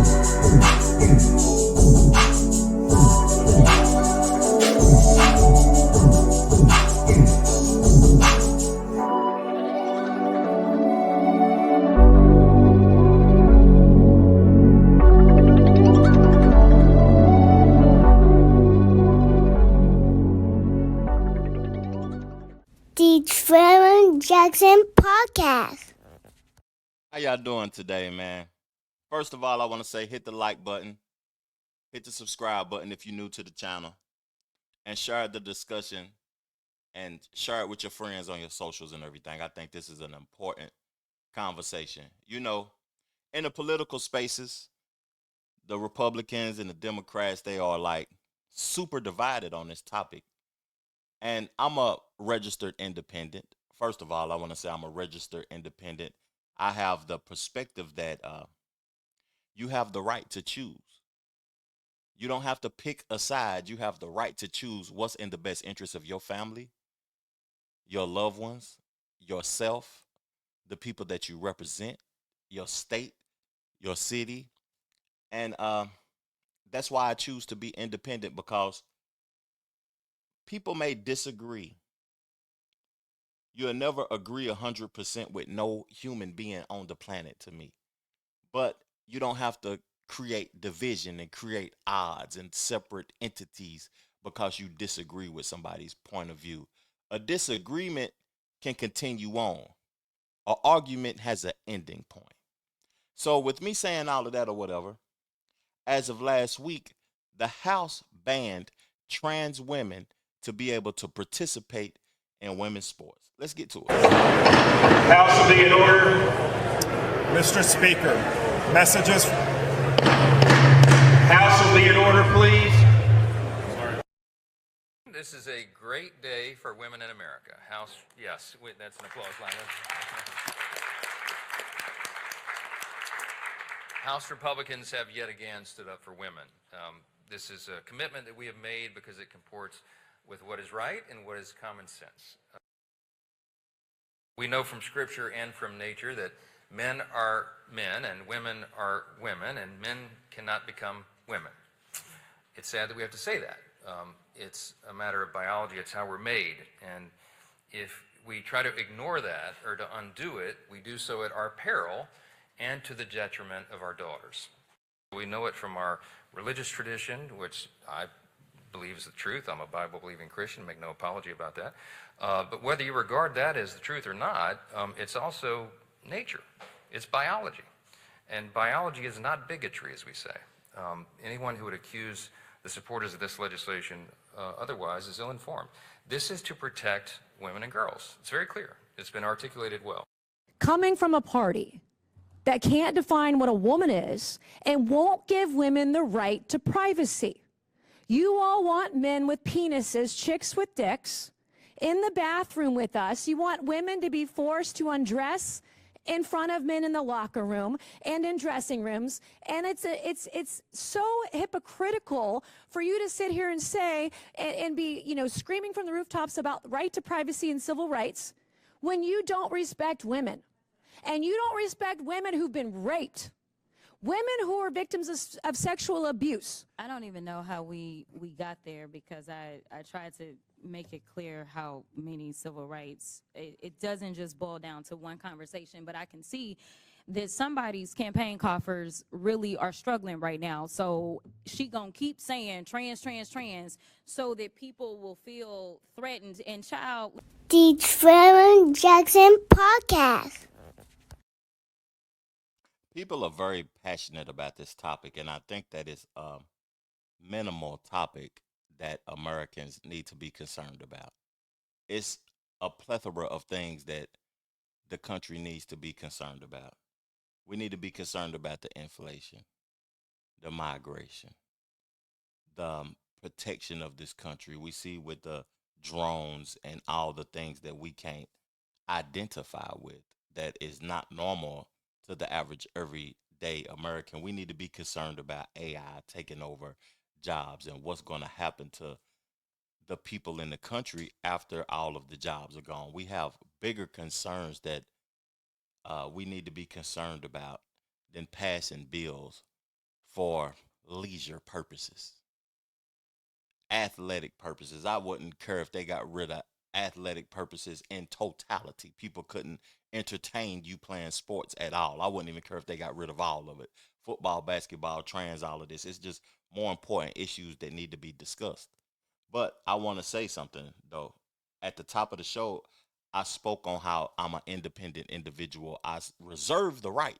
The Trevor Jackson Podcast. How y'all doing today, man? First of all, I want to say hit the like button, hit the subscribe button if you're new to the channel, and share the discussion and share it with your friends on your socials and everything. I think this is an important conversation. You know, in the political spaces, the Republicans and the Democrats, they are like super divided on this topic. And I'm a registered independent. First of all, I want to say I'm a registered independent. I have the perspective that you have the right to choose. You don't have to pick a side. You have the right to choose what's in the best interest of your family, your loved ones, yourself, the people that you represent, your state, your city. And that's why I choose to be independent, because people may disagree. You'll never agree 100% with no human being on the planet, to me. But you don't have to create division and create odds and separate entities because you disagree with somebody's point of view. A disagreement can continue on. An argument has an ending point. So with me saying all of that or whatever, as of last week, the House banned trans women to be able to participate in women's sports. Let's get to it. House will be in order. Mr. Speaker, messages. House will be in order, please. This is a great day for women in America. House, yes, wait, that's an applause line. House Republicans have yet again stood up for women. This is a commitment that we have made because it comports with what is right and what is common sense. We know from Scripture and from nature that men are men and women are women, and men cannot become women. It's sad that we have to say that. It's a matter of biology. It's how we're made. And if we try to ignore that or to undo it, we do so at our peril and to the detriment of our daughters. We know it from our religious tradition, which I believe is the truth. I'm a Bible-believing Christian, make no apology about that. But whether you regard that as the truth or not, it's also nature. It's biology. And biology is not bigotry, as we say. Anyone who would accuse the supporters of this legislation otherwise is ill-informed. This is to protect women and girls. It's very clear. It's been articulated well. Coming from a party that can't define what a woman is and won't give women the right to privacy. You all want men with penises, chicks with dicks, in the bathroom with us. You want women to be forced to undress in front of men in the locker room and in dressing rooms. And it's so hypocritical for you to sit here and say and be, screaming from the rooftops about right to privacy and civil rights when you don't respect women. And you don't respect women who've been raped, women who are victims of sexual abuse. I don't even know how we got there, because I tried to make it clear how many civil rights, it doesn't just boil down to one conversation, but I can see that somebody's campaign coffers really are struggling right now. So she gonna keep saying trans, trans, trans, so that people will feel threatened. And child. The Trevor Jackson Podcast. People are very passionate about this topic, and I think that it's a minimal topic that Americans need to be concerned about. It's a plethora of things that the country needs to be concerned about. We need to be concerned about the inflation, the migration, the protection of this country. We see with the drones and all the things that we can't identify with, that is not normal to the average everyday American. We need to be concerned about AI taking over jobs and what's going to happen to the people in the country after all of the jobs are gone. We have bigger concerns that we need to be concerned about than passing bills for leisure purposes, athletic purposes. I wouldn't care if they got rid of athletic purposes in totality. People couldn't entertain you playing sports at all. I wouldn't even care if they got rid of all of it. Football, basketball, trans, all of this. It's just more important issues that need to be discussed. But I want to say something though. At the top of the show, I spoke on how I'm an independent individual. Reserve the right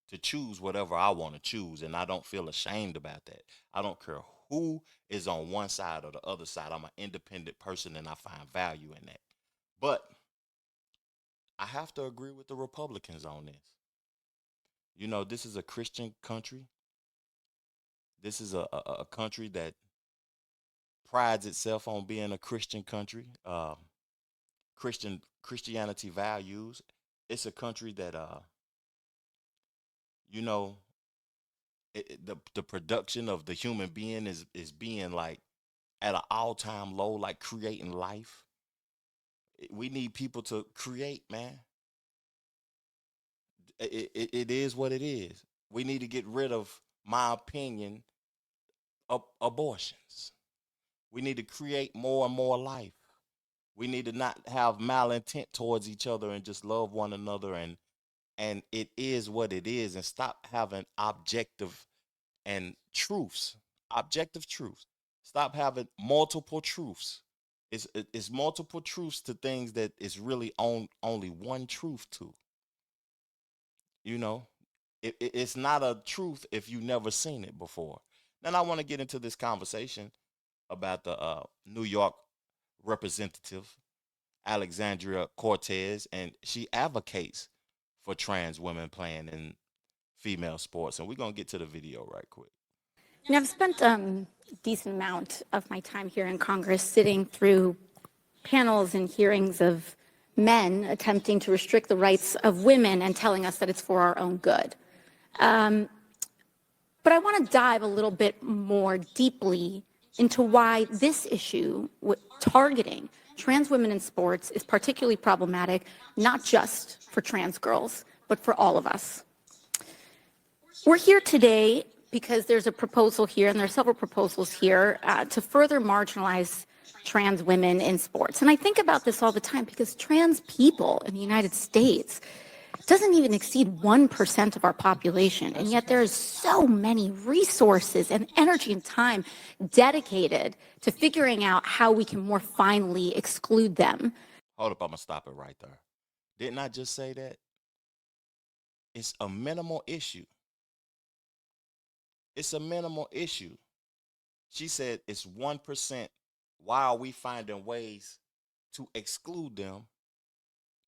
to choose whatever I want to choose, and I don't feel ashamed about that. I don't care who is on one side or the other side. I'm an independent person, and I find value in that. But I have to agree with the Republicans on this. You know, this is a Christian country. This is a country that prides itself on being a Christian country. Christianity values. It's a country that you know, the production of the human being is being like at an all-time low, like creating life. We need people to create, man. It is what it is. We need to get rid of, my opinion, abortions. We need to create more and more life. We need to not have malintent towards each other and just love one another, and it is what it is, and stop having objective and truths, objective truths. Stop having multiple truths. It's multiple truths to things that is really only one truth to. You know, it's not a truth if you never seen it before. Then I want to get into this conversation about the New York representative, Alexandria Cortez, and she advocates for trans women playing in female sports. And we're going to get to the video right quick. You know, I've spent a decent amount of my time here in Congress sitting through panels and hearings of men attempting to restrict the rights of women and telling us that it's for our own good. But I want to dive a little bit more deeply into why this issue, targeting trans women in sports, is particularly problematic, not just for trans girls, but for all of us. We're here today because there's a proposal here, and there are several proposals here, to further marginalize trans women in sports. And I think about this all the time because trans people in the United States doesn't even exceed 1% of our population, and yet there's so many resources and energy and time dedicated to figuring out how we can more finely exclude them. Hold up, I'm going to stop it right there. Didn't I just say that? It's a minimal issue. It's a minimal issue. She said it's 1%. Why are we finding ways to exclude them?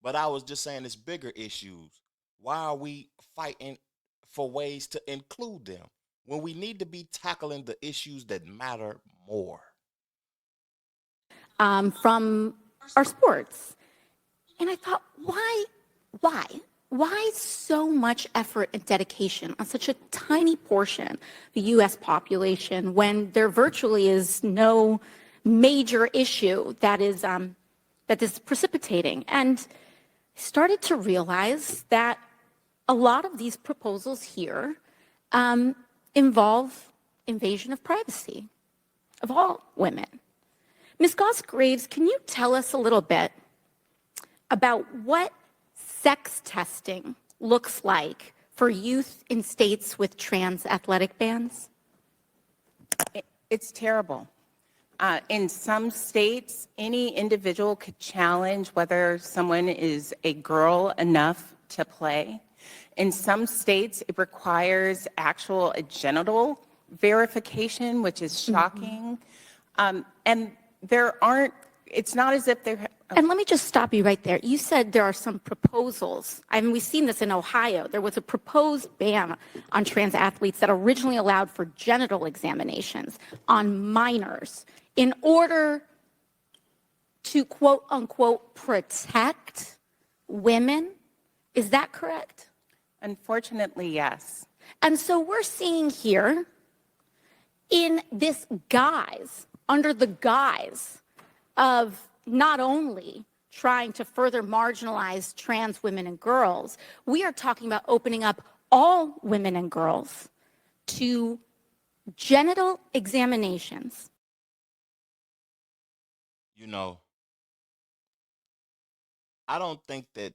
But I was just saying it's bigger issues. Why are we fighting for ways to include them when we need to be tackling the issues that matter more? From our sports. And I thought, why so much effort and dedication on such a tiny portion of the U.S. population when there virtually is no major issue that is precipitating? And started to realize that a lot of these proposals here involve invasion of privacy of all women. Ms. Goss-Graves, can you tell us a little bit about what sex testing looks like for youth in states with trans athletic bans? It's terrible. In some states, any individual could challenge whether someone is a girl enough to play. In some states, it requires actual genital verification, which is shocking. And there aren't, it's not as if there. And let me just stop you right there. You said there are some proposals. I mean, we've seen this in Ohio. There was a proposed ban on trans athletes that originally allowed for genital examinations on minors in order to, quote unquote, protect women. Is that correct? Unfortunately, yes. And so we're seeing here, in this guise, under the guise of not only trying to further marginalize trans women and girls, we are talking about opening up all women and girls to Genital examinations. You know, I don't think that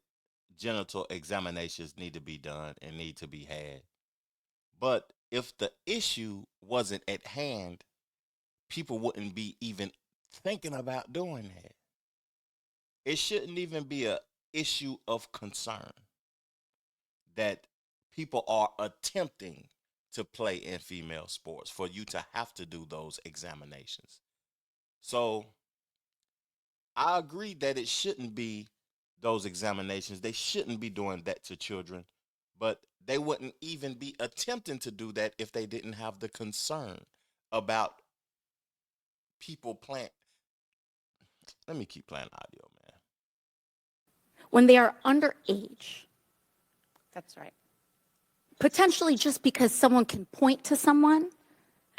genital examinations need to be done and need to be had. But if the issue wasn't at hand, people wouldn't be even thinking about doing that. It shouldn't even be a issue of concern that people are attempting to play in female sports for you to have to do those examinations. So I agree that it shouldn't be those examinations. They shouldn't be doing that to children, but they wouldn't even be attempting to do that if they didn't have the concern about people playing. Let me keep playing audio, man. When they are underage, That's right. potentially just because someone can point to someone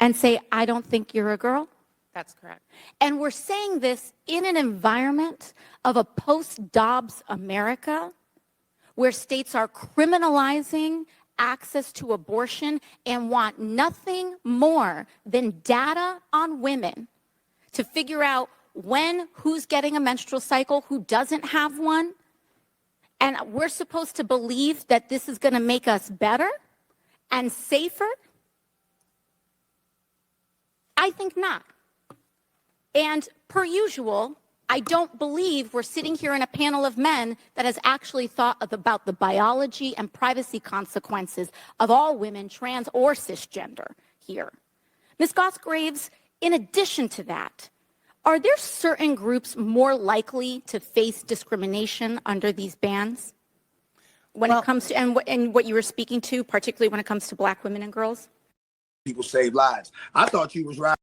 and say, I don't think you're a girl. That's correct. And we're saying this in an environment of a post-Dobbs America where states are criminalizing access to abortion and want nothing more than data on women to figure out when, who's getting a menstrual cycle, who doesn't have one. And we're supposed to believe that this is going to make us better and safer? I think not. And per usual, I don't believe we're sitting here in a panel of men that has actually thought about the biology and privacy consequences of all women, trans or cisgender here. Ms. Gosgraves, in addition to that, are there certain groups more likely to face discrimination under these bans? When it comes to, and what you were speaking to, particularly when it comes to Black women and girls? People save lives. I thought you was right.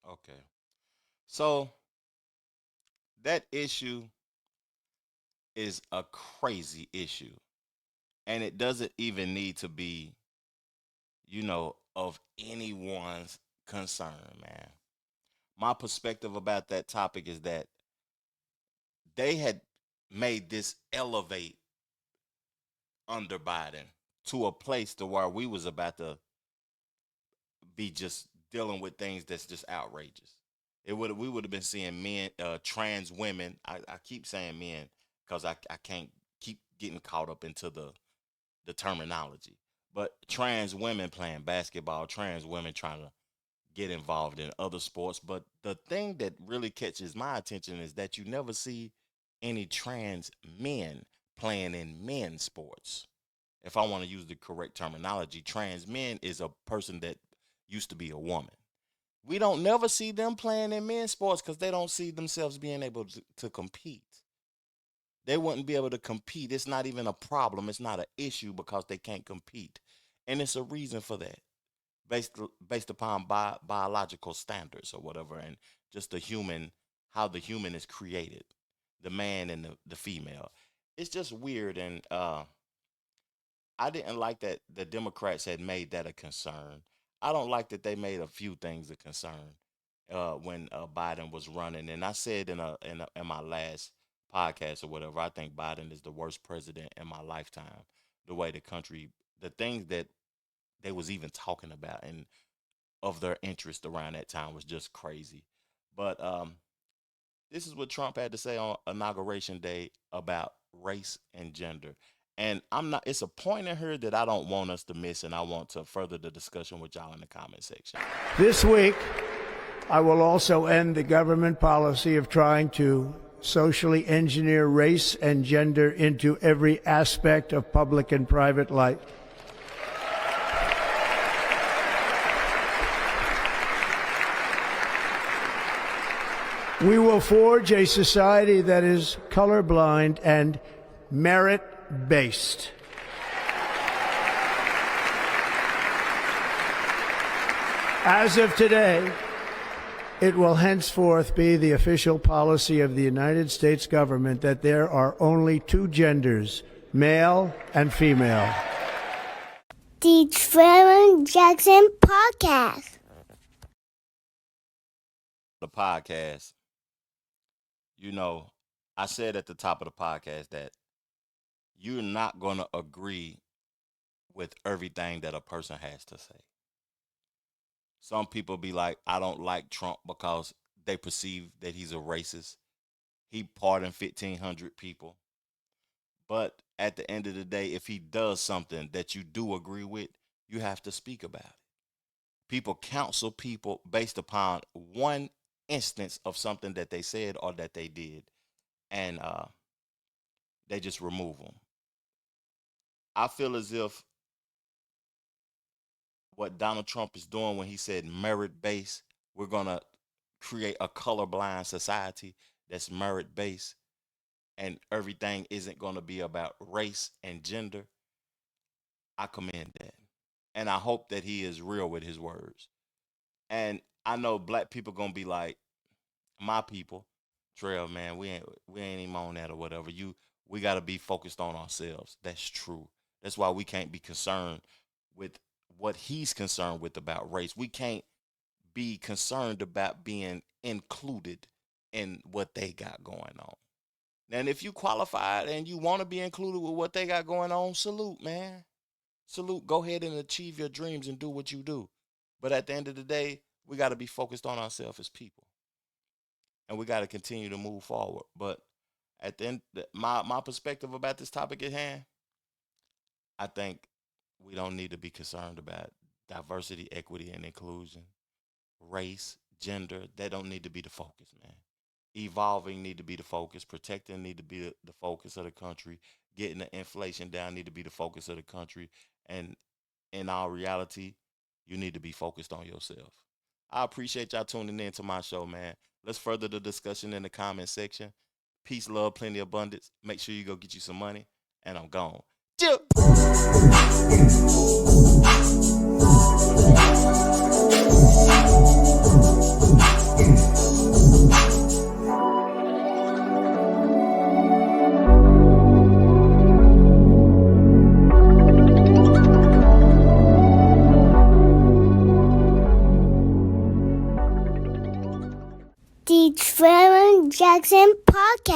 Okay. So that issue is a crazy issue. And it doesn't even need to be, of anyone's concern, man. My perspective about that topic is that they had made this elevate under Biden to a place to where we was about to be just dealing with things that's just outrageous. We would have been seeing men, trans women. I keep saying men because I can't keep getting caught up into the terminology. But trans women playing basketball, trans women trying to get involved in other sports. But the thing that really catches my attention is that you never see any trans men playing in men's sports. If I want to use the correct terminology, trans men is a person that used to be a woman. We don't never see them playing in men's sports because they don't see themselves being able to compete. They wouldn't be able to compete. It's not even a problem. It's not an issue because they can't compete. And it's a reason for that based upon biological standards or whatever, and just how the human is created, the man and the female. It's just weird. And I didn't like that the Democrats had made that a concern. I don't like that they made a few things a concern when Biden was running. And I said in my last podcast or whatever, I think Biden is the worst president in my lifetime. The way the things that they was even talking about and of their interest around that time was just crazy. But this is what Trump had to say on Inauguration Day about race and gender. And it's a point in here that I don't want us to miss, and I want to further the discussion with y'all in the comment section. This week, I will also end the government policy of trying to socially engineer race and gender into every aspect of public and private life. We will forge a society that is colorblind and merit-based. As of today, it will henceforth be the official policy of the United States government that there are only two genders, male and female. The Trevor Jackson Podcast. The podcast. I said at the top of the podcast that you're not going to agree with everything that a person has to say. Some people be like, I don't like Trump because they perceive that he's a racist. He pardoned 1,500 people. But at the end of the day, if he does something that you do agree with, you have to speak about it. People counsel people based upon one instance of something that they said or that they did, and they just remove them. I feel as if what Donald Trump is doing when he said merit-based, we're going to create a colorblind society that's merit-based, and everything isn't going to be about race and gender. I commend that. And I hope that he is real with his words. And I know black people going to be like, my people, Trail, man, we ain't even on that or whatever. We got to be focused on ourselves. That's true. That's why we can't be concerned with what he's concerned with about race. We can't be concerned about being included in what they got going on. And if you qualified and you want to be included with what they got going on, salute, man. Salute. Go ahead and achieve your dreams and do what you do. But at the end of the day, we got to be focused on ourselves as people. And we got to continue to move forward. But at the end, my perspective about this topic at hand, I think we don't need to be concerned about diversity, equity, and inclusion. Race, gender, they don't need to be the focus, man. Evolving need to be the focus. Protecting need to be the focus of the country. Getting the inflation down need to be the focus of the country. And in our reality, you need to be focused on yourself. I appreciate y'all tuning in to my show, man. Let's further the discussion in the comment section. Peace, love, plenty, abundance. Make sure you go get you some money. And I'm gone. Chill. The Trevor Jackson Podcast.